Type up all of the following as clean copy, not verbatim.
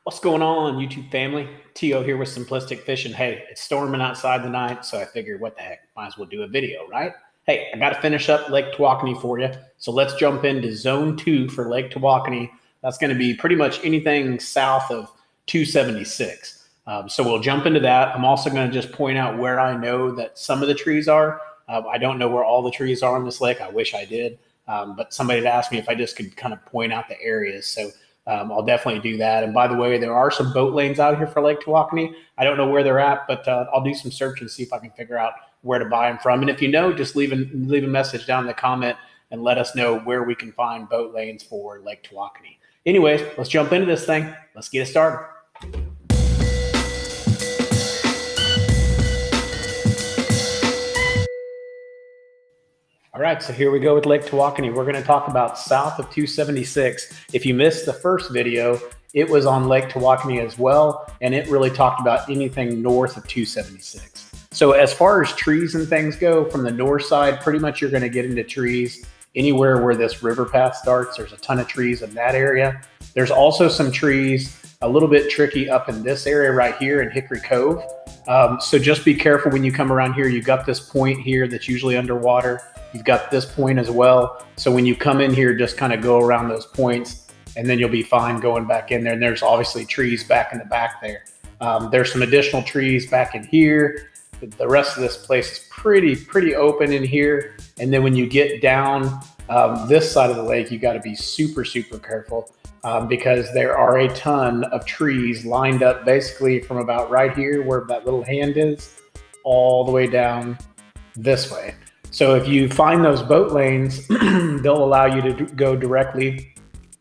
What's going on, YouTube family? T.O. here with Simplistic Fishing. Hey, it's storming outside tonight, so I figured, what the heck, might as well do a video, right? Hey, I got to finish up Lake Tawakoni for you, so let's jump into Zone 2 for Lake Tawakoni. That's going to be pretty much anything south of 276. So we'll jump into that. I'm also going to just point out where I know that some of the trees are. I don't know where all the trees are on this lake. I wish I did, but somebody had asked me if I just could kind of point out the areas. So I'll definitely do that. And by the way, there are some boat lanes out here for Lake Tawakoni. I don't know where they're at, but I'll do some search and see if I can figure out where to buy them from. And if you know, just leave a message down in the comment and let us know where we can find boat lanes for Lake Tawakoni. Anyways, let's jump into this thing. Let's get it started. All right, so here we go with Lake Tawakoni. We're going to talk about south of 276. If you missed the first video, it was on Lake Tawakoni as well, and it really talked about anything north of 276. So as far as trees and things go, from the north side, pretty much you're going to get into trees anywhere where this river path starts. There's a ton of trees in that area. There's also some trees a little bit tricky up in this area right here in Hickory Cove. So just be careful when you come around here. You've got this point here that's usually underwater. You've got this point as well. So when you come in here, just kind of go around those points and then you'll be fine going back in there. And there's obviously trees back in the back there. There's some additional trees back in here. The rest of this place is pretty open in here. And then when you get down this side of the lake, you got to be super careful because there are a ton of trees lined up basically from about right here where that little hand is all the way down this way. So if you find those boat lanes, they'll allow you to go directly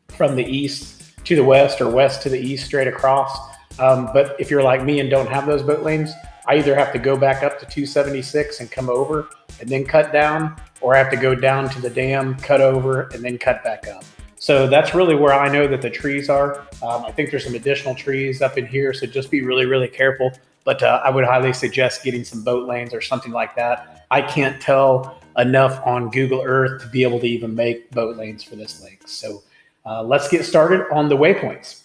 from the east to the west or west to the east straight across. But if you're like me and don't have those boat lanes, I either have to go back up to 276 and come over and then cut down, or I have to go down to the dam, cut over, and then cut back up. So that's really where I know that the trees are. I think there's some additional trees up in here, so just be really careful. But I would highly suggest getting some boat lanes or something like that. I can't tell enough on Google Earth to be able to even make boat lanes for this lake. So let's get started on the waypoints.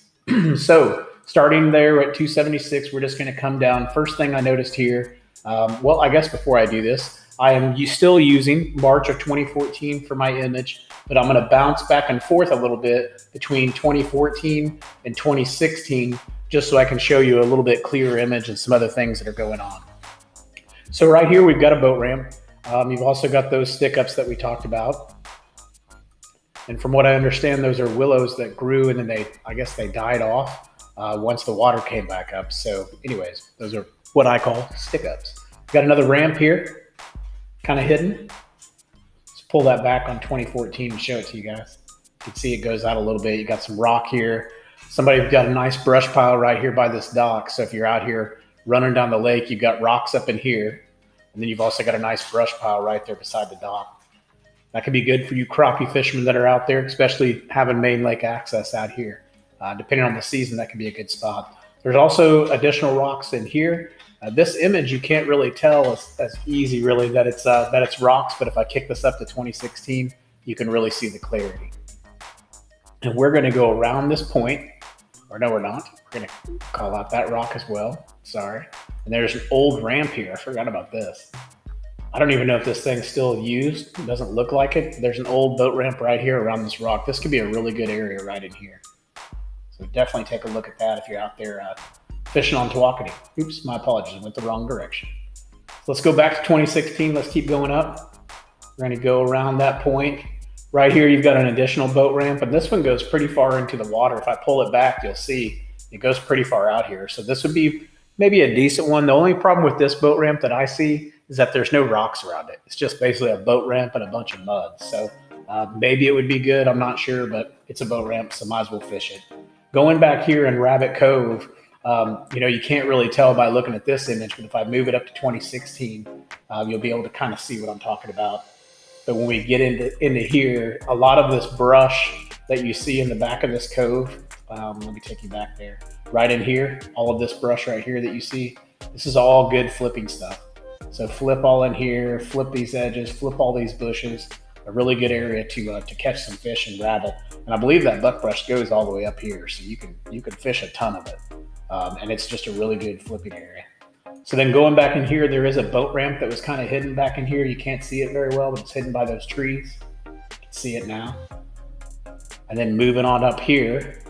So starting there at 276, we're just going to come down. First thing I noticed here, well, I guess before I do this, I am still using March of 2014 for my image, but I'm going to bounce back and forth a little bit between 2014 and 2016, just so I can show you a little bit clearer image and some other things that are going on. So right here, we've got a boat ramp. You've also got those stick-ups that we talked about. And from what I understand, those are willows that grew and then I guess they died off once the water came back up. So anyways, those are what I call stick-ups. Got another ramp here, kind of hidden. Let's pull that back on 2014 and show it to you guys. You can see it goes out a little bit. You got some rock here. Somebody's got a nice brush pile right here by this dock. So if you're out here running down the lake, you've got rocks up in here. And then you've also got a nice brush pile right there beside the dock. That could be good for you crappie fishermen that are out there, especially having main lake access out here. Depending on the season, that can be a good spot. There's also additional rocks in here. This image, you can't really tell as easy really that it's rocks, but if I kick this up to 2016, you can really see the clarity. And we're gonna go around this point, or no, we're not. We're gonna call out that rock as well, sorry. And there's an old ramp here, I forgot about this. I don't even know if this thing's still used. It doesn't look like it. There's an old boat ramp right here around this rock. This could be a really good area right in here. So definitely take a look at that if you're out there fishing on Tawakoni. Oops, my apologies, I went the wrong direction. So let's go back to 2016. Let's keep going up. We're gonna go around that point. Right here, you've got an additional boat ramp, and this one goes pretty far into the water. If I pull it back, you'll see it goes pretty far out here. So this would be maybe a decent one. The only problem with this boat ramp that I see is that there's no rocks around it. It's just basically a boat ramp and a bunch of mud. So maybe it would be good, I'm not sure, but it's a boat ramp, so might as well fish it. Going back here in Rabbit Cove, you can't really tell by looking at this image, but if I move it up to 2016, you'll be able to kind of see what I'm talking about. But when we get into here, a lot of this brush that you see in the back of this cove, let me take you back there. Right in here, all of this brush right here that you see, this is all good flipping stuff. So flip all in here, flip these edges, flip all these bushes. The a really good area to catch some fish and rattle. And I believe that buckbrush goes all the way up here, so you can fish a ton of it. And it's just a really good flipping area. So then going back in here, there is a boat ramp that was kind of hidden back in here. You can't see it very well, but it's hidden by those trees. You can see it now. And then moving on up here,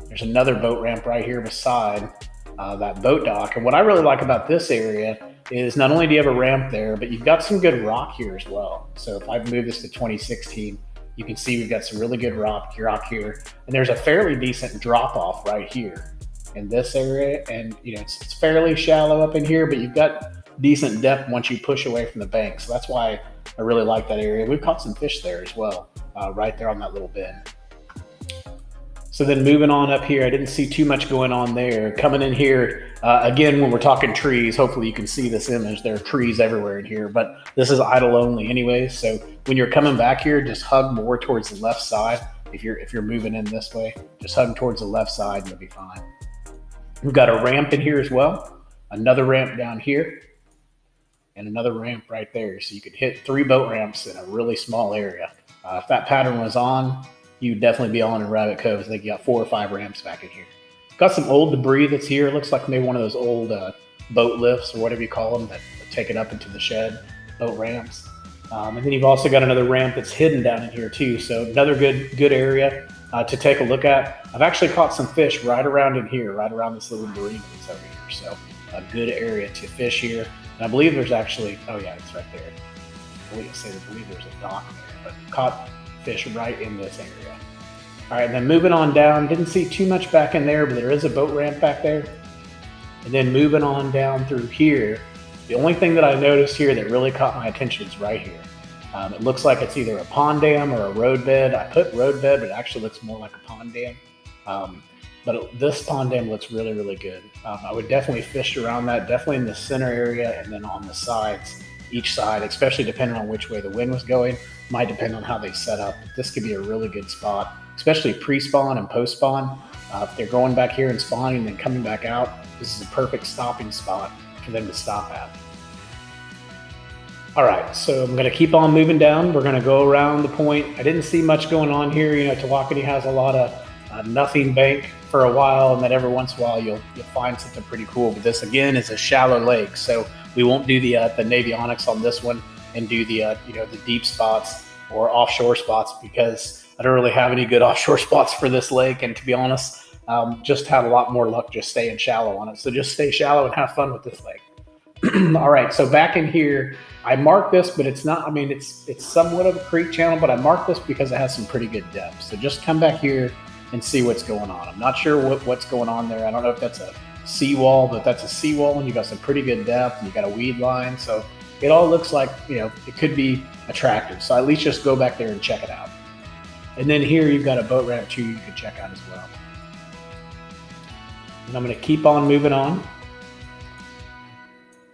there's another boat ramp right here beside that boat dock. And what I really like about this area is not only do you have a ramp there, but you've got some good rock here as well. So if I move this to 2016, you can see we've got some really good rock here. And there's a fairly decent drop off right here in this area. And it's fairly shallow up in here, but you've got decent depth once you push away from the bank. So that's why I really like that area. We've caught some fish there as well, right there on that little bend. So then moving on up here, I didn't see too much going on there. Coming in here, again, when we're talking trees, hopefully you can see this image. There are trees everywhere in here, but this is idle only anyway. So when you're coming back here, just hug more towards the left side. If you're moving in this way, just hug towards the left side and you'll be fine. We've got a ramp in here as well, another ramp down here, and another ramp right there. So you could hit 3 boat ramps in a really small area. If that pattern was on, you'd definitely be on in Rabbit Cove. I think you got 4 or 5 ramps back in here. Got some old debris that's here. It looks like maybe one of those old boat lifts or whatever you call them that take it up into the shed, boat ramps. And then you've also got another ramp that's hidden down in here too. So another good area to take a look at. I've actually caught some fish right around in here, right around this little marina that's over here. So a good area to fish here. And I believe there's actually, oh yeah, it's right there. I believe there's a dock there, but caught fish right in this area. All right, and then moving on down, didn't see too much back in there, but there is a boat ramp back there. And then moving on down through here, the only thing that I noticed here that really caught my attention is right here. It looks like it's either a pond dam or a road bed. I put road bed, but it actually looks more like a pond dam. This pond dam looks really, really good. I would definitely fish around that, definitely in the center area and then on the sides, each side, especially depending on which way the wind was going. Might depend on how they set up. But this could be a really good spot, especially pre-spawn and post-spawn. If they're going back here and spawning and then coming back out, this is a perfect stopping spot for them to stop at. All right, so I'm gonna keep on moving down. We're gonna go around the point. I didn't see much going on here. Tawakoni has a lot of nothing bank for a while, and then every once in a while you'll find something pretty cool. But this again is a shallow lake, so we won't do the Navionics on this one and do the the deep spots or offshore spots because I don't really have any good offshore spots for this lake. And to be honest, just had a lot more luck just staying shallow on it. So just stay shallow and have fun with this lake. All right, so back in here, I marked this, but it's not, it's somewhat of a creek channel, but I marked this because it has some pretty good depth. So just come back here and see what's going on. I'm not sure what's going on there. I don't know if that's a seawall, but that's a seawall and you got some pretty good depth and you got a weed line. So it all looks like, it could be attractive. So at least just go back there and check it out. And then here you've got a boat ramp too you can check out as well. And I'm gonna keep on moving on.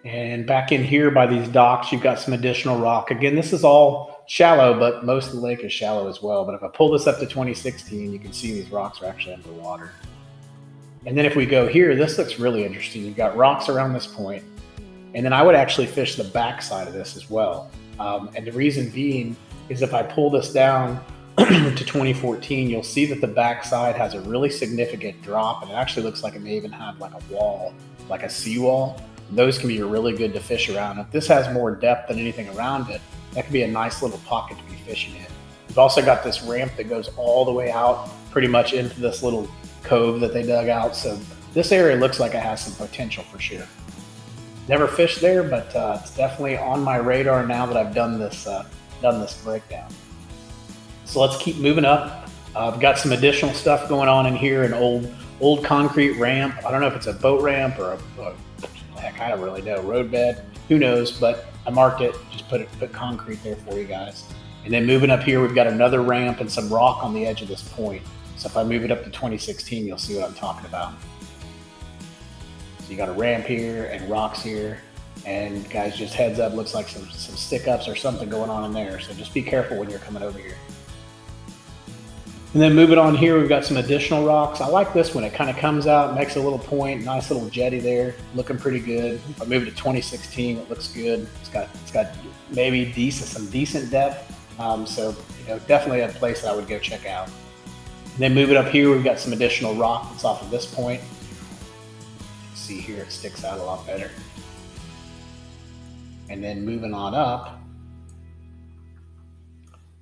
And back in here by these docks, you've got some additional rock. Again, this is all shallow, but most of the lake is shallow as well. But if I pull this up to 2016, you can see these rocks are actually underwater. And then if we go here, this looks really interesting. You've got rocks around this point. And then I would actually fish the back side of this as well. And the reason being is if I pull this down to 2014, you'll see that the back side has a really significant drop. And it actually looks like it may even have like a wall, like a seawall. Those can be really good to fish around. If this has more depth than anything around it, that could be a nice little pocket to be fishing in. We've also got this ramp that goes all the way out pretty much into this little cove that they dug out. So this area looks like it has some potential for sure. Never fished there, but it's definitely on my radar now that I've done this breakdown. So let's keep moving up. I've got some additional stuff going on in here, an old concrete ramp. I don't know if it's a boat ramp or heck, I don't really know, road bed, who knows, but I marked it, just put concrete there for you guys. And then moving up here, we've got another ramp and some rock on the edge of this point. So if I move it up to 2016, you'll see what I'm talking about. So you got a ramp here and rocks here. And guys, just heads up, looks like some stick ups or something going on in there. So just be careful when you're coming over here. And then moving on here, we've got some additional rocks. I like this one. It kind of comes out, makes a little point, nice little jetty there, looking pretty good. If I move it to 2016, it looks good. It's got maybe some decent depth. So definitely a place that I would go check out. And then moving up here, we've got some additional rock that's off of this point. See here, it sticks out a lot better. And then moving on up,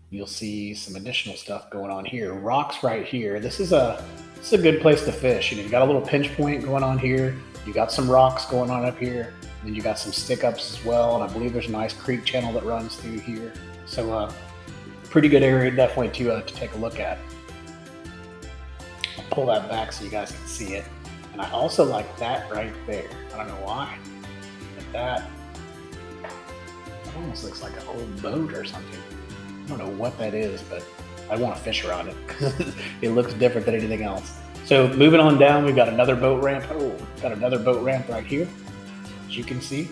you'll see some additional stuff going on here. Rocks right here. This is a good place to fish. You got a little pinch point going on here. You got some rocks going on up here. And then you got some stick ups as well. And I believe there's a nice creek channel that runs through here. So pretty good area definitely to take a look at. I'll pull that back so you guys can see it. And I also like that right there. I don't know why, but that almost looks like an old boat or something. I don't know what that is, but I want to fish around it because it looks different than anything else. So moving on down, we've got another boat ramp. Oh, got another boat ramp right here, as you can see.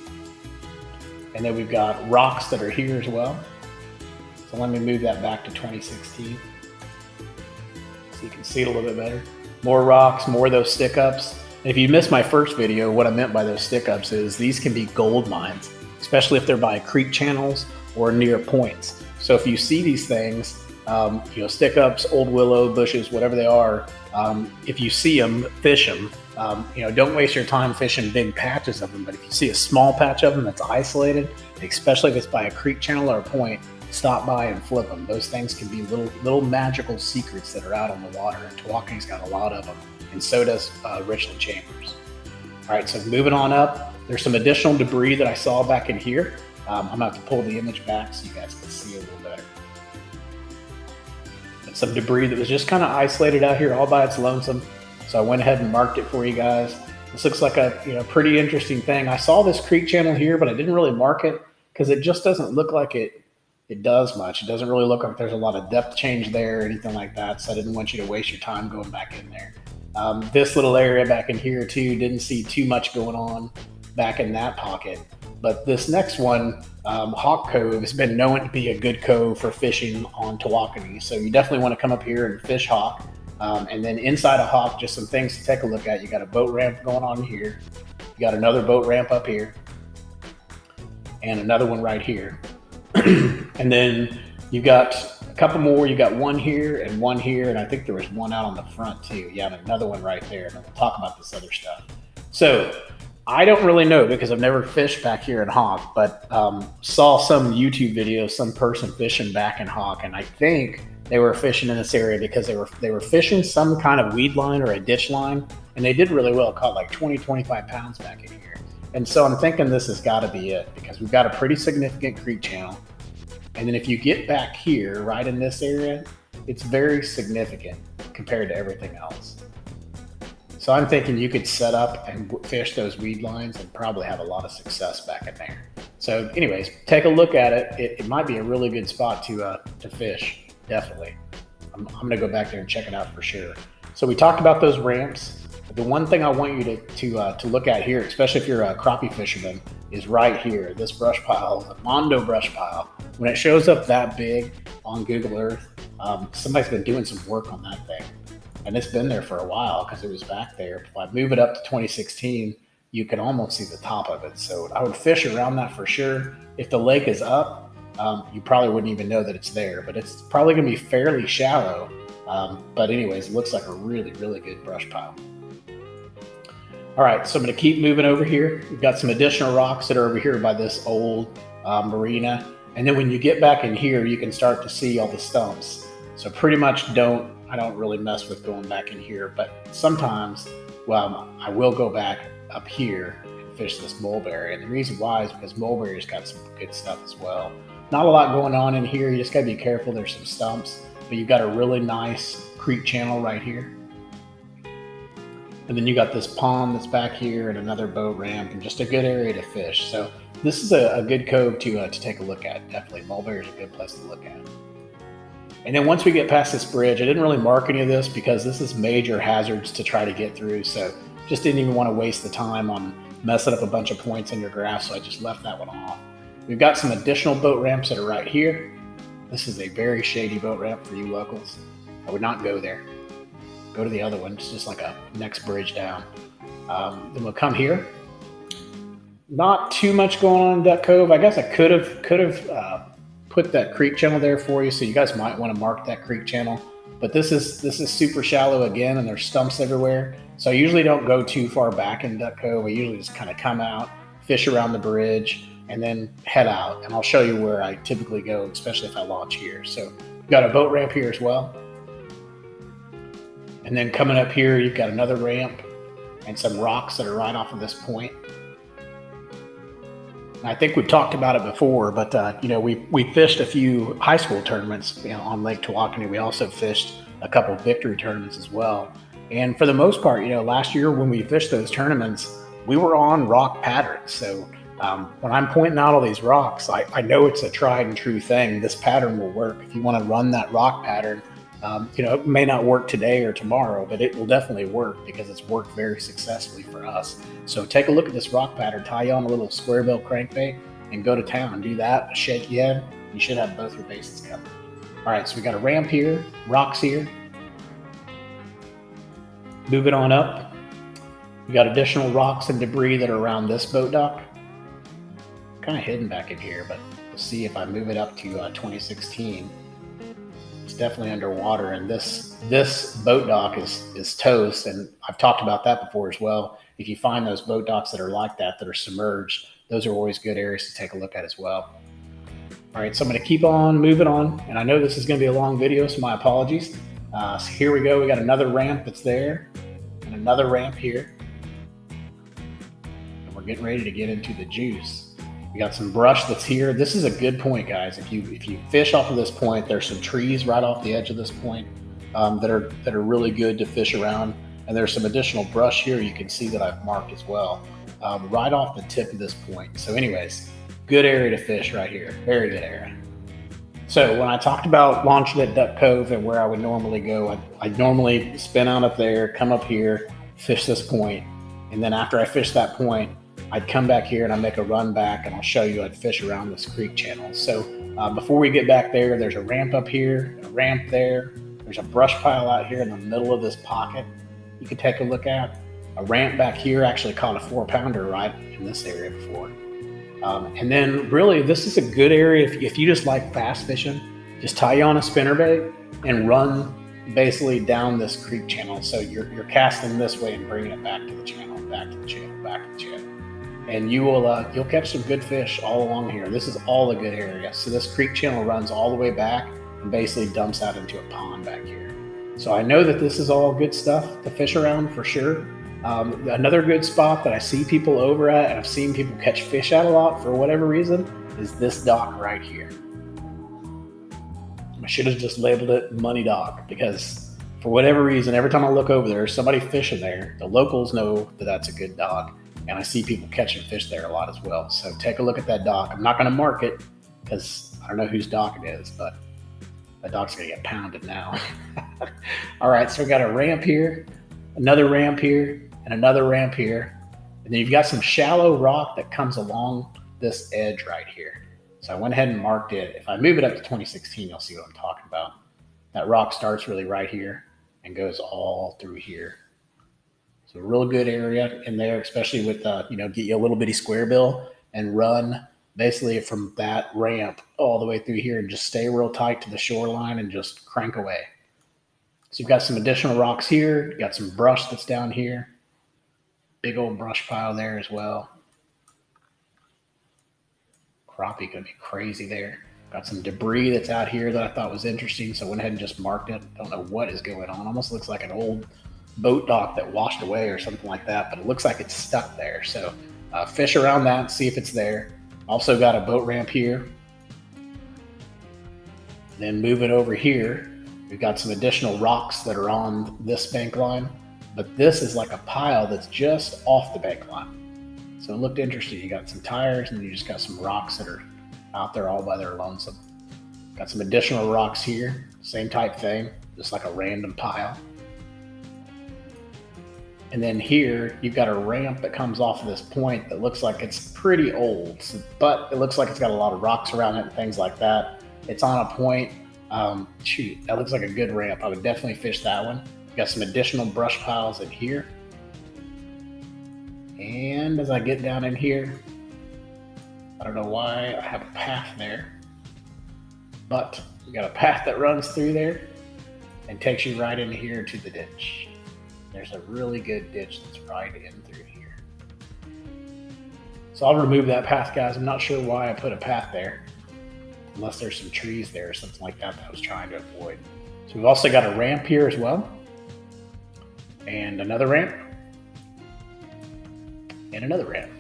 And then we've got rocks that are here as well. So let me move that back to 2016 so you can see it a little bit better. More rocks, more of those stick ups. And if you missed my first video, what I meant by those stick ups is these can be gold mines, especially if they're by creek channels or near points. So if you see these things, stick ups, old willow bushes, whatever they are, if you see them, fish them. Don't waste your time fishing big patches of them. But if you see a small patch of them that's isolated, especially if it's by a creek channel or a point, stop by and flip them. Those things can be little magical secrets that are out on the water. And Tawakoni's got a lot of them, and so does Richland Chambers. All right, so moving on up, there's some additional debris that I saw back in here. I'm gonna have to pull the image back so you guys can see a little better. It's some debris that was just kind of isolated out here all by its lonesome. So I went ahead and marked it for you guys. This looks like a pretty interesting thing. I saw this creek channel here, but I didn't really mark it because it just doesn't look like it does much. It doesn't really look like there's a lot of depth change there or anything like that. So I didn't want you to waste your time going back in there. This little area back in here too, didn't see too much going on back in that pocket. But this next one, Hawk Cove, has been known to be a good cove for fishing on Tawakoni. So you definitely want to come up here and fish Hawk. And then inside of Hawk, just some things to take a look at. You got a boat ramp going on here. You got another boat ramp up here. And another one right here. And then you got a couple more. You got one here, and I think there was one out on the front too. Yeah, and another one right there. And we'll talk about this other stuff. So I don't really know because I've never fished back here in Hawk, but saw some YouTube videos, some person fishing back in Hawk, and I think they were fishing in this area because they were fishing some kind of weed line or a ditch line, and they did really well. Caught like 20-25 pounds back in here. And so I'm thinking this has got to be it because we've got a pretty significant creek channel. And then if you get back here, right in this area, it's very significant compared to everything else. So I'm thinking you could set up and fish those weed lines and probably have a lot of success back in there. So anyways, take a look at it. It might be a really good spot to fish, definitely. I'm going to go back there and check it out for sure. So we talked about those ramps. The one thing I want you to look at here, especially if you're a crappie fisherman, is right here, this brush pile, the Mondo brush pile. When it shows up that big on Google Earth, somebody's been doing some work on that thing. And it's been there for a while because it was back there. If I move it up to 2016, you can almost see the top of it. So I would fish around that for sure. If the lake is up, you probably wouldn't even know that it's there, but it's probably going to be fairly shallow. But anyways, it looks like a really, really good brush pile. All right, so I'm going to keep moving over here. We've got some additional rocks that are over here by this old marina. And then when you get back in here, you can start to see all the stumps. So pretty much I don't really mess with going back in here, but sometimes, I will go back up here and fish this mulberry. And the reason why is because mulberry's got some good stuff as well. Not a lot going on in here. You just got to be careful. There's some stumps, but you've got a really nice creek channel right here. And then you got this pond that's back here and another boat ramp and just a good area to fish. So this is a good cove to take a look at. Definitely mulberry is a good place to look at. And then once we get past this bridge, I didn't really mark any of this because this is major hazards to try to get through. So just didn't even want to waste the time on messing up a bunch of points in your graph. So I just left that one off. We've got some additional boat ramps that are right here. This is a very shady boat ramp for you locals. I would not go there. Go to the other one. It's just like a next bridge down. Then we'll come here. Not too much going on in Duck Cove. I guess I could have put that creek channel there for you, so you guys might want to mark that creek channel. But this is super shallow again, and there's stumps everywhere. So I usually don't go too far back in Duck Cove. I usually just kind of come out, fish around the bridge, and then head out. And I'll show you where I typically go, especially if I launch here. So we've got a boat ramp here as well. And then coming up here, you've got another ramp and some rocks that are right off of this point. I think we've talked about it before, but you know, we fished a few high school tournaments, you know, on Lake Tawakoni. We also fished a couple of victory tournaments as well. And for the most part, you know, last year when we fished those tournaments, we were on rock patterns. So when I'm pointing out all these rocks, I know it's a tried and true thing. This pattern will work. If you want to run that rock pattern, you know, it may not work today or tomorrow, but it will definitely work because it's worked very successfully for us. So take a look at this rock pattern, tie you on a little square bill crankbait, and go to town. Do that, shake your head, you should have both your bases covered. All right, so we got a ramp here, rocks here. Move it on up. We got additional rocks and debris that are around this boat dock. Kind of hidden back in here, but we'll see if I move it up to 2016. It's definitely underwater, and this boat dock is toast, and I've talked about that before as well. If you find those boat docks that are like that are submerged, those are always good areas to take a look at as well. All right, so I'm going to keep on moving on, and I know this is going to be a long video, so my apologies. So here we go. We got another ramp that's there, and another ramp here, and we're getting ready to get into the juice. We got some brush that's here. This is a good point, guys. If you fish off of this point, there's some trees right off the edge of this point that are really good to fish around. And there's some additional brush here you can see that I've marked as well, right off the tip of this point. So anyways, good area to fish right here. Very good area. So when I talked about launching at Duck Cove and where I would normally go, I'd normally spin out up there, come up here, fish this point, and then after I fish that point, I'd come back here and I'd make a run back, and I'll show you I'd fish around this creek channel. So before we get back there, there's a ramp up here, a ramp there. There's a brush pile out here in the middle of this pocket you could take a look at. A ramp back here, actually caught a 4-pounder right in this area before. And then really this is a good area if you just like fast fishing. Just tie you on a spinnerbait and run basically down this creek channel. So you're casting this way and bringing it back to the channel, back to the channel, back to the channel. And you'll catch some good fish all along here. This is all a good area. So this creek channel runs all the way back and basically dumps out into a pond back here. So I know that this is all good stuff to fish around for sure. Another good spot that I see people over at, and I've seen people catch fish at a lot for whatever reason, is this dock right here. I should have just labeled it Money Dock, because for whatever reason, every time I look over there, there's somebody fishing there. The locals know that that's a good dock. And I see people catching fish there a lot as well. So take a look at that dock. I'm not going to mark it because I don't know whose dock it is, but that dock's going to get pounded now. All right, so we got a ramp here, another ramp here, and another ramp here. And then you've got some shallow rock that comes along this edge right here. So I went ahead and marked it. If I move it up to 2016, you'll see what I'm talking about. That rock starts really right here and goes all through here. So a real good area in there, especially with, get you a little bitty square bill and run basically from that ramp all the way through here and just stay real tight to the shoreline and just crank away. So you've got some additional rocks here. You've got some brush that's down here. Big old brush pile there as well. Crappie gonna be crazy there. Got some debris that's out here that I thought was interesting, so I went ahead and just marked it. Don't know what is going on. Almost looks like an old boat dock that washed away or something like that, but it looks like it's stuck there. So fish around that, see if it's there. Also got a boat ramp here. Then move it over here. We've got some additional rocks that are on this bank line, but this is like a pile that's just off the bank line. So it looked interesting. You got some tires and you just got some rocks that are out there all by their lonesome. Got some additional rocks here, same type thing, just like a random pile. And then here, you've got a ramp that comes off of this point that looks like it's pretty old, but it looks like it's got a lot of rocks around it and things like that. It's on a point. That looks like a good ramp. I would definitely fish that one. Got some additional brush piles in here. And as I get down in here, I don't know why I have a path there. But we got a path that runs through there and takes you right in here to the ditch. There's a really good ditch that's right in through here. So I'll remove that path, guys. I'm not sure why I put a path there, unless there's some trees there or something like that I was trying to avoid. So we've also got a ramp here as well, and another ramp, and another ramp.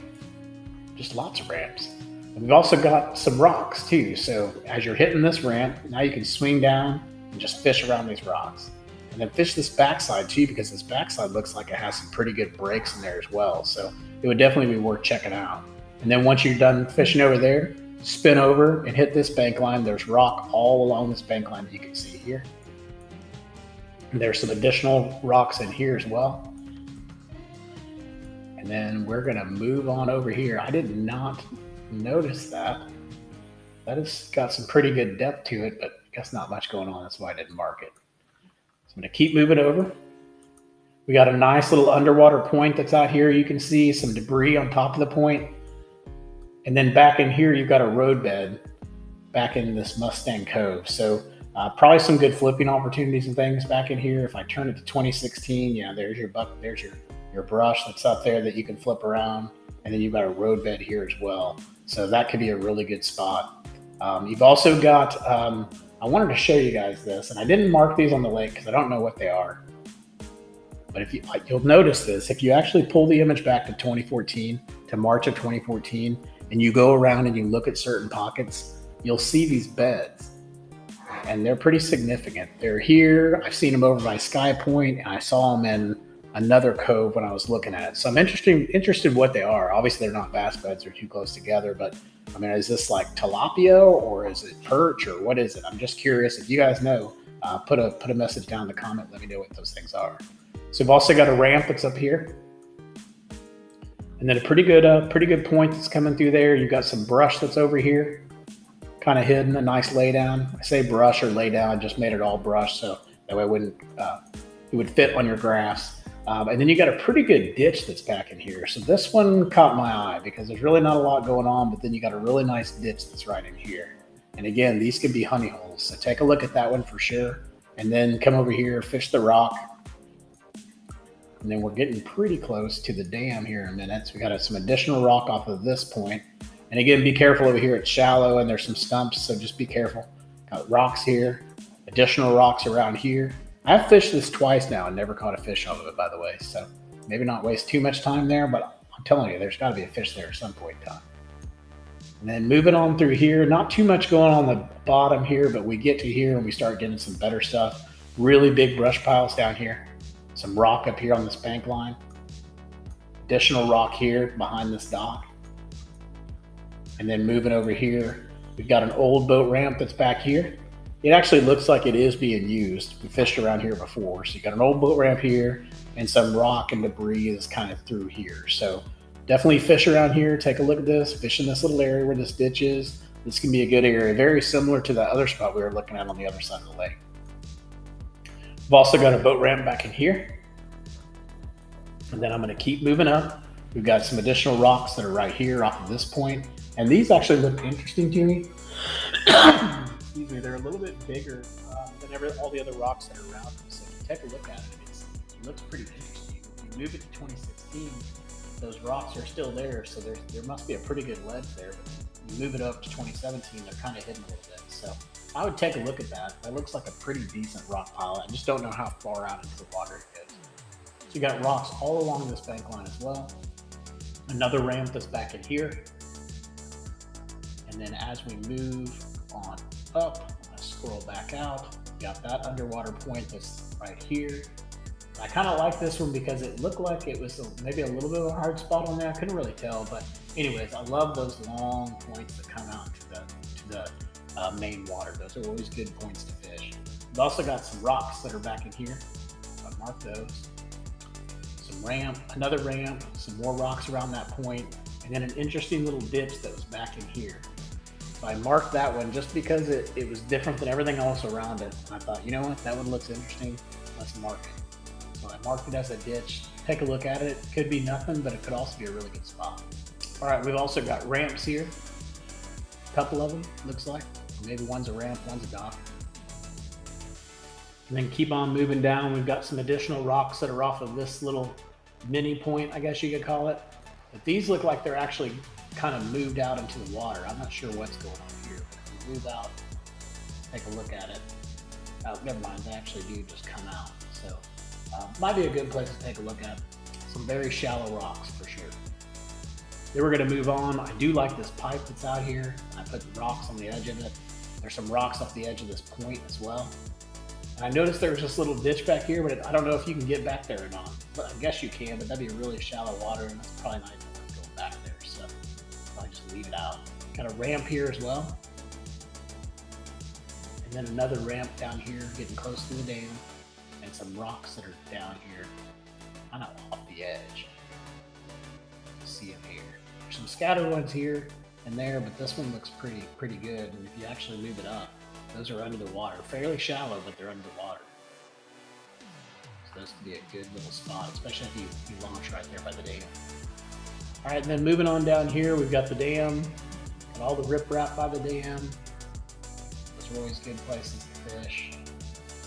Just lots of ramps. And we've also got some rocks too. So as you're hitting this ramp, now you can swing down and just fish around these rocks. And then fish this backside too, because this backside looks like it has some pretty good breaks in there as well. So it would definitely be worth checking out. And then once you're done fishing over there, spin over and hit this bank line. There's rock all along this bank line that you can see here. And there's some additional rocks in here as well. And then we're gonna move on over here. I did not notice that. That has got some pretty good depth to it, but I guess not much going on. That's why I didn't mark it. So I'm gonna keep moving over. We got a nice little underwater point that's out here. You can see some debris on top of the point. And then back in here, you've got a roadbed back in this Mustang Cove. So probably some good flipping opportunities and things back in here. If I turn it to 2016, yeah, there's your buck, there's your brush that's up there that you can flip around. And then you've got a roadbed here as well. So that could be a really good spot. You've also got, I wanted to show you guys this, and I didn't mark these on the lake because I don't know what they are. But if you'll notice this, if you actually pull the image back to 2014, to March of 2014, and you go around and you look at certain pockets, you'll see these beds. And they're pretty significant. They're here. I've seen them over by Sky Point, and I saw them in another cove when I was looking at it. So I'm interested what they are. Obviously, they're not bass beds. They're too close together. But, I mean, is this like tilapia or is it perch or what is it? I'm just curious. If you guys know, put a message down in the comment. Let me know what those things are. So we've also got a ramp that's up here. And then a pretty good point that's coming through there. You've got some brush that's over here, kind of hidden, a nice laydown. I say brush or laydown, I just made it all brush so that way it would fit on your grass. And then you got a pretty good ditch that's back in here. So this one caught my eye because there's really not a lot going on, but then you got a really nice ditch that's right in here. And again, these could be honey holes. So take a look at that one for sure. And then come over here, fish the rock. And then we're getting pretty close to the dam here in a minute. So we got some additional rock off of this point. And again, be careful over here. It's shallow and there's some stumps, so just be careful. Got rocks here, additional rocks around here. I've fished this twice now and never caught a fish off of it, by the way. So maybe not waste too much time there, but I'm telling you, there's got to be a fish there at some point in time. And then moving on through here, not too much going on the bottom here, but we get to here and we start getting some better stuff. Really big brush piles down here. Some rock up here on this bank line. Additional rock here behind this dock. And then moving over here, we've got an old boat ramp that's back here. It actually looks like it is being used. We fished around here before. So you got an old boat ramp here and some rock and debris is kind of through here. So definitely fish around here. Take a look at this. Fish in this little area where this ditch is. This can be a good area. Very similar to that other spot we were looking at on the other side of the lake. We've also got a boat ramp back in here. And then I'm going to keep moving up. We've got some additional rocks that are right here off of this point. And these actually look interesting to me. Excuse me, they're a little bit bigger than all the other rocks that are around them. So if you take a look at it, it looks pretty interesting. If you move it to 2016, those rocks are still there. So there must be a pretty good ledge there. But you move it up to 2017, they're kind of hidden a little bit. So I would take a look at that. That looks like a pretty decent rock pile. I just don't know how far out into the water it goes. So you got rocks all along this bank line as well. Another ramp that's back in here. And then as we move on up, I'm gonna scroll back out. Got that underwater point that's right here. I kind of like this one because it looked like it was maybe a little bit of a hard spot on there. I couldn't really tell, but anyways, I love those long points that come out to the main water. Those are always good points to fish. We've also got some rocks that are back in here. I'll mark those. Some ramp, another ramp, some more rocks around that point, and then an interesting little ditch that was back in here. So I marked that one just because it was different than everything else around it. And I thought, you know what, that one looks interesting. Let's mark it. So I marked it as a ditch. Take a look at it. It could be nothing, but it could also be a really good spot. All right, we've also got ramps here. A couple of them, looks like. Maybe one's a ramp, one's a dock. And then keep on moving down. We've got some additional rocks that are off of this little mini point, I guess you could call it. But these look like they're actually kind of moved out into the water. I'm not sure what's going on here. But if you move out, take a look at it. Oh, never mind, they actually do just come out. So might be a good place to take a look at. Some very shallow rocks for sure. Then we're going to move on. I do like this pipe that's out here. I put the rocks on the edge of it. There's some rocks off the edge of this point as well. And I noticed there was this little ditch back here, but I don't know if you can get back there or not. But I guess you can, but that'd be really shallow water, and that's probably not even worth going back there. So I'll just leave it out. Got a ramp here as well. And then another ramp down here, getting close to the dam. And some rocks that are down here, kind of off the edge. See them here. There's some scattered ones here and there, but this one looks pretty good. And if you actually move it up, those are under the water. Fairly shallow, but they're under the water. So those could be a good little spot, especially if you launch right there by the dam. All right, and then moving on down here, we've got the dam. Got all the riprap by the dam. Those are always good places to fish.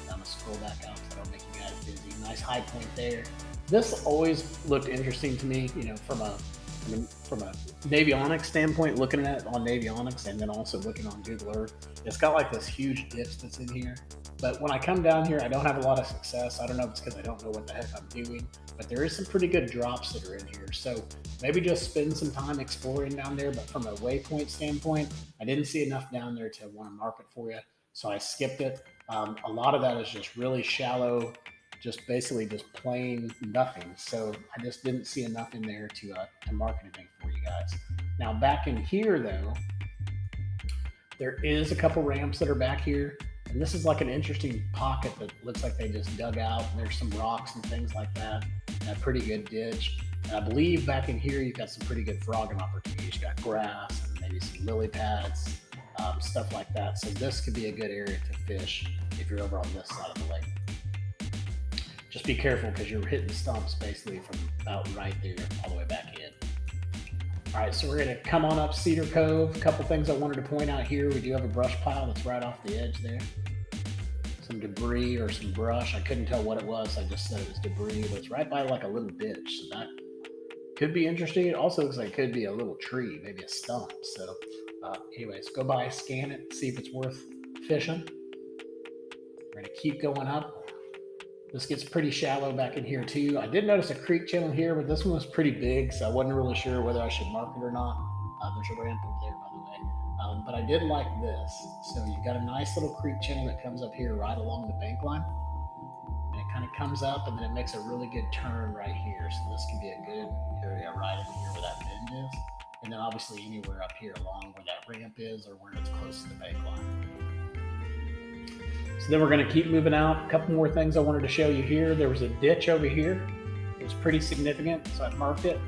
I'm gonna scroll back out so I don't make you guys dizzy. Nice high point there. This always looked interesting to me, you know, from a Navionics standpoint, looking at it on Navionics and then also looking on Google Earth. It's got like this huge ditch that's in here. But when I come down here, I don't have a lot of success. I don't know if it's because I don't know what the heck I'm doing, but there is some pretty good drops that are in here. So maybe just spend some time exploring down there. But from a waypoint standpoint, I didn't see enough down there to want to mark it for you. So I skipped it. A lot of that is just really shallow, just basically just plain nothing. So I just didn't see enough in there to mark anything for you guys. Now back in here though, there is a couple ramps that are back here. And this is like an interesting pocket that looks like they just dug out. And there's some rocks and things like that. And a pretty good ditch. And I believe back in here, you've got some pretty good frogging opportunities. You've got grass and maybe some lily pads, stuff like that. So this could be a good area to fish if you're over on this side of the lake. Just be careful because you're hitting stumps basically from about right there all the way back in. All right, so we're gonna come on up Cedar Cove. A couple things I wanted to point out here. We do have a brush pile that's right off the edge there. Some debris or some brush. I couldn't tell what it was. I just said it was debris, but it's right by like a little ditch. So that could be interesting. It also looks like it could be a little tree, maybe a stump. So anyways, go by, scan it, see if it's worth fishing. We're gonna keep going up. This gets pretty shallow back in here too. I did notice a creek channel here, but this one was pretty big, so I wasn't really sure whether I should mark it or not. There's a ramp over there, by the way. But I did like this. So you've got a nice little creek channel that comes up here right along the bank line. And it kind of comes up and then it makes a really good turn right here. So this can be a good area right in here where that bend is. And then obviously anywhere up here along where that ramp is or where it's close to the bank line. So then we're going to keep moving out. A couple more things I wanted to show you here. There was a ditch over here. It was pretty significant, so I marked it.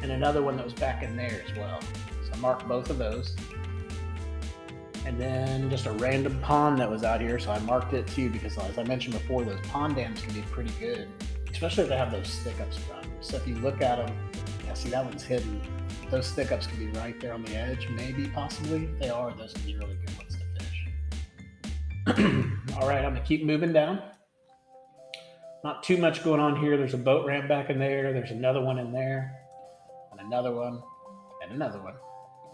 And another one that was back in there as well. So I marked both of those. And then just a random pond that was out here, so I marked it too because as I mentioned before, those pond dams can be pretty good, especially if they have those stick-ups around them. So if you look at them, yeah, see that one's hidden. Those stick-ups can be right there on the edge, maybe, possibly. If they are, those can be really good ones to fish. All right, I'm gonna keep moving down. Not too much going on here. There's a boat ramp back in there. There's another one in there, and another one, and another one.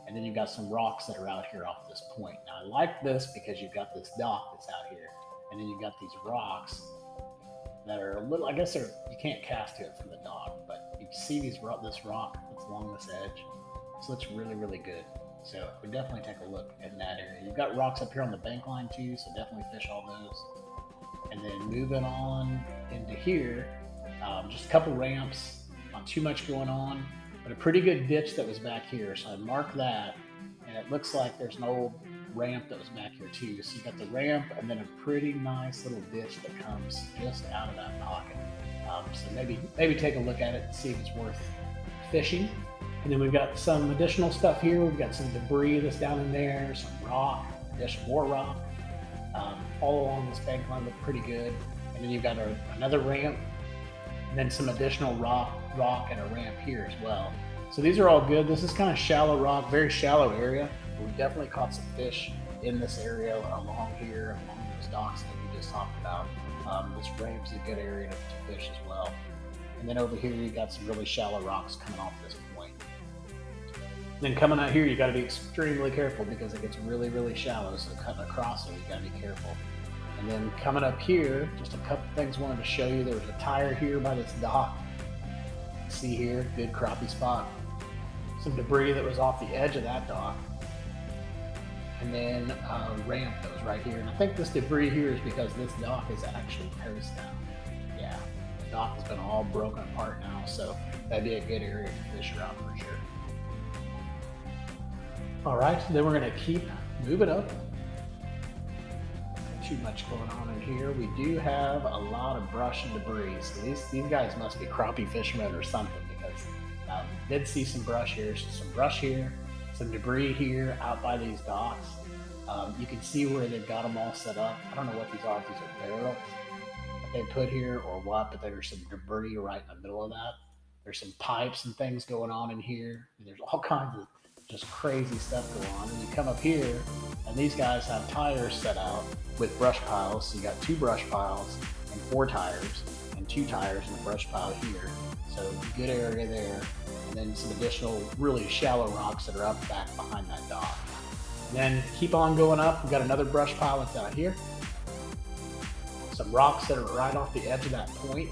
And then you've got some rocks that are out here off this point. Now I like this because you've got this dock that's out here, and then you've got these rocks that are a little, I guess you can't cast to it from the dock, but you see this rock that's along this edge. So it's really, really good. So we definitely take a look in that area. You've got rocks up here on the bank line too, so definitely fish all those. And then moving on into here, just a couple ramps, not too much going on, but a pretty good ditch that was back here. So I marked that, and it looks like there's an old ramp that was back here too. So you got the ramp and then a pretty nice little ditch that comes just out of that pocket. So maybe take a look at it and see if it's worth fishing. And then we've got some additional stuff here. We've got some debris that's down in there, some rock, more rock. All along this bank line look pretty good. And then you've got another ramp, and then some additional rock and a ramp here as well. So these are all good. This is kind of shallow rock, very shallow area. But we've definitely caught some fish in this area along here, along those docks that we just talked about. This ramp's a good area to fish as well. And then over here, you got some really shallow rocks coming off this point. And then coming out here, you got to be extremely careful because it gets really, really shallow. So cutting across it, you got to be careful. And then coming up here, just a couple things I wanted to show you. There was a tire here by this dock. See here, good crappie spot. Some debris that was off the edge of that dock. And then a ramp that was right here. And I think this debris here is because this dock is actually coast down. Yeah, the dock has been all broken apart now, so that'd be a good area to fish around for sure. All right, then we're gonna keep moving up. Too much going on in here. We do have a lot of brush and debris. So these guys must be crappie fishermen or something, because did see some brush here, some debris here out by these docks. You can see where they've got them all set up. I don't know what these are. If these are barrels that they put here or what, but there's some debris right in the middle of that. There's some pipes and things going on in here. There's all kinds of just crazy stuff going on. And you come up here, and these guys have tires set out with brush piles. So you got 2 brush piles and 4 tires, and 2 tires in the brush pile here. So good area there. And then some additional really shallow rocks that are up back behind that dock. And then keep on going up. We've got another brush pile that's out here. Some rocks that are right off the edge of that point.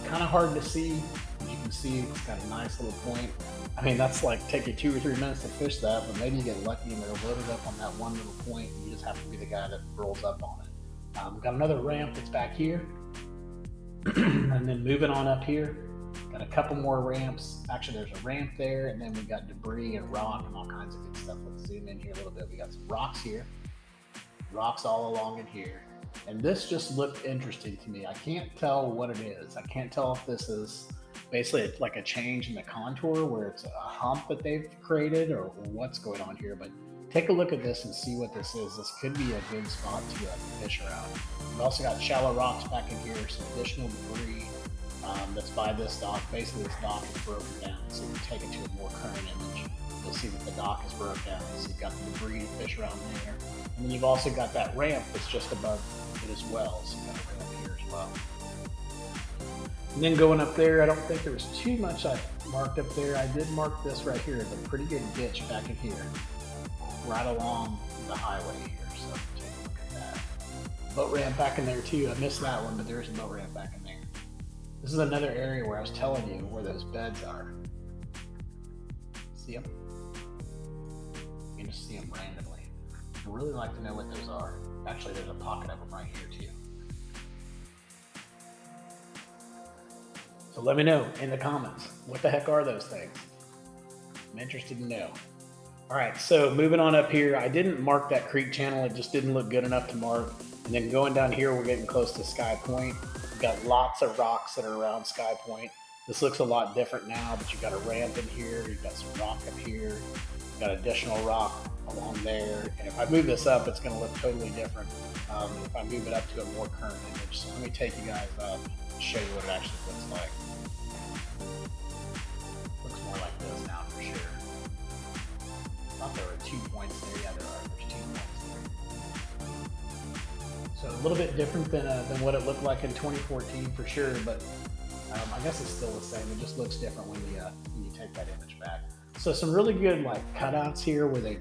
Kind of hard to see. As you can see, it's got a nice little point. I mean, that's like take you 2 or 3 minutes to fish that, but maybe you get lucky and they're loaded up on that one little point, and you just have to be the guy that rolls up on it. We've got another ramp that's back here. And then moving on up here, got a couple more ramps. Actually, there's a ramp there, and then we got debris and rock and all kinds of good stuff. Let's zoom in here a little bit. We got some rocks here, rocks all along in here. And this just looked interesting to me. I can't tell what it is. I can't tell if this is basically like a change in the contour where it's a hump that they've created or what's going on here. But take a look at this and see what this is. This could be a good spot to fish around. We've also got shallow rocks back in here, some additional debris that's by this dock. Basically, this dock is broken down. So you take it to a more current image, you'll see that the dock is broken down. So you've got the debris to fish around there. And then you've also got that ramp that's just above it as well. So you've got a ramp here as well. And then going up there, I don't think there was too much I marked up there. I did mark this right here. It's a pretty good ditch back in here, right along the highway here. So take a look at that. Boat ramp back in there too. I missed that one, but there's a boat ramp back in there. This is another area where I was telling you where those beds are. See them? You just see them randomly. I'd really like to know what those are. Actually, there's a pocket of them right here too. So let me know in the comments, what the heck are those things? I'm interested to know. All right, so moving on up here, I didn't mark that creek channel. It just didn't look good enough to mark. And then going down here, we're getting close to Sky Point. We've got lots of rocks that are around Sky Point. This looks a lot different now, but you've got a ramp in here. You've got some rock up here. You've got additional rock along there. And if I move this up, it's gonna look totally different. If I move it up to a more current image. So let me take you guys up and show you what it actually looks like. Looks more like this now for sure. I thought there were 2 points there. Yeah, there are. There's 2 points there. So a little bit different than what it looked like in 2014 for sure, but I guess it's still the same. It just looks different when you take that image back. So some really good like cutouts here where they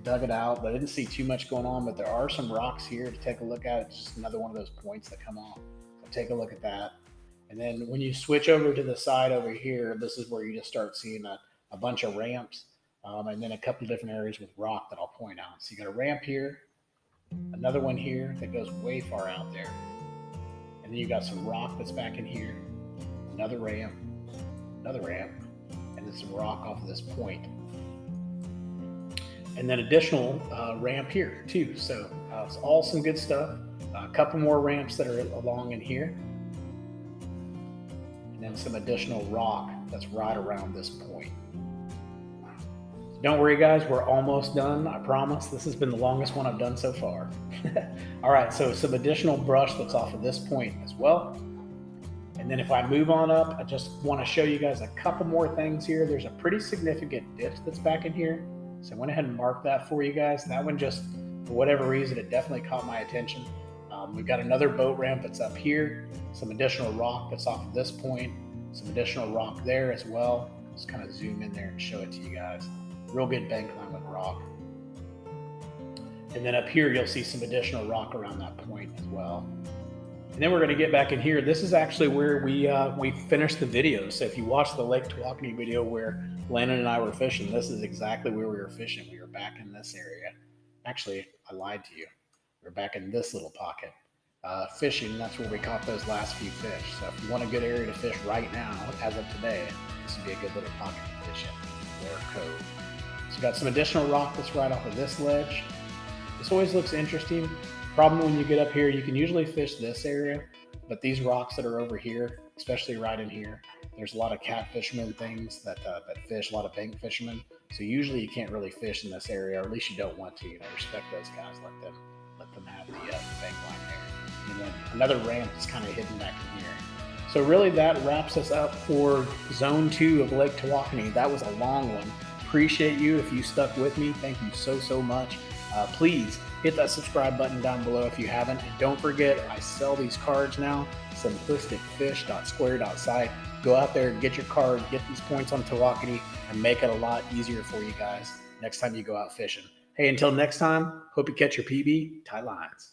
dug it out, but I didn't see too much going on, but there are some rocks here to take a look at. It's just another one of those points that come off. So take a look at that. And then when you switch over to the side over here, this is where you just start seeing a bunch of ramps, and then a couple of different areas with rock that I'll point out. So you got a ramp here, another one here that goes way far out there. And then you got some rock that's back in here, another ramp, and then some rock off of this point. And then additional ramp here too. So it's all some good stuff. A couple more ramps that are along in here. And then some additional rock that's right around this point. Don't worry guys, we're almost done, I promise. This has been the longest one I've done so far. All right, so some additional brush that's off of this point as well. And then if I move on up, I just want to show you guys a couple more things here. There's a pretty significant ditch that's back in here. So I went ahead and marked that for you guys. That one just, for whatever reason, it definitely caught my attention. We've got another boat ramp that's up here, some additional rock that's off of this point, some additional rock there as well. Just kind of zoom in there and show it to you guys. Real good bank line with rock. And then up here, you'll see some additional rock around that point as well. And then we're going to get back in here. This is actually where we finished the video. So if you watch the Lake Tawakoni video where Landon and I were fishing, this is exactly where we were fishing. We were back in this area. Actually, I lied to you. We're back in this little pocket. Fishing, that's where we caught those last few fish. So if you want a good area to fish right now, as of today, this would be a good little pocket to fish in, or cove. So we've got some additional rock that's right off of this ledge. This always looks interesting. Problem when you get up here, you can usually fish this area, but these rocks that are over here, especially right in here, there's a lot of cat fishermen things that fish, a lot of bank fishermen. So usually you can't really fish in this area, or at least you don't want to. Respect those guys, let them have the bank line there. And then another ramp is kind of hidden back in here. So really that wraps us up for Zone 2 of Lake Tawakoni. That was a long one. Appreciate you if you stuck with me. Thank you so much. Please hit that subscribe button down below if you haven't. And don't forget, I sell these cards now, simplisticfish.square.site. Go out there, get your card, get these points on Tawakoni, and make it a lot easier for you guys next time you go out fishing. Hey, until next time, hope you catch your PB, tie lines.